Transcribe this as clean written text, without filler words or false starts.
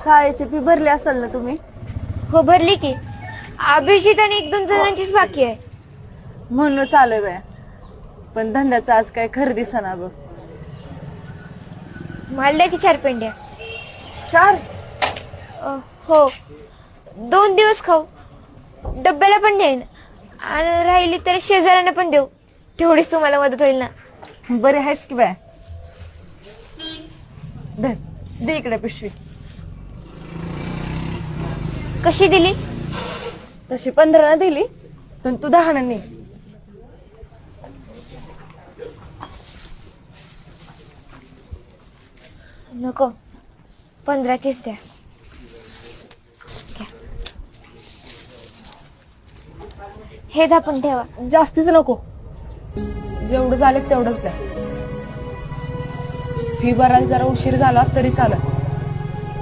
शाळेची फी भरली असेल ना तुम्ही? हो भरली की. अभिजित आणि 1-2 जणांचीच बाकी आहे. म्हणून चालू आहे. पण धंद्याचं आज काय खरं दिसेना बघ. मला द्या की 4 पेंड्या. 4? हो 2 दिवस खाऊ, डब्याला पण देईन आणि राहिली तर शेजाऱ्यांना पण देऊ. तेवढीच तुम्हाला मदत होईल ना. बरे आहेस की बाय. धर, दे इकडे पिशवी. कशी दिली? तशी 15 दिली, पण तू 10 ने. नको, 15चीच द्या. घ्या. हे दापून ठेवा. जास्तीच नको, जेवढं झालं तेवढंच द्या. फी भरायला जरा उशीर झाला तरी चालेल.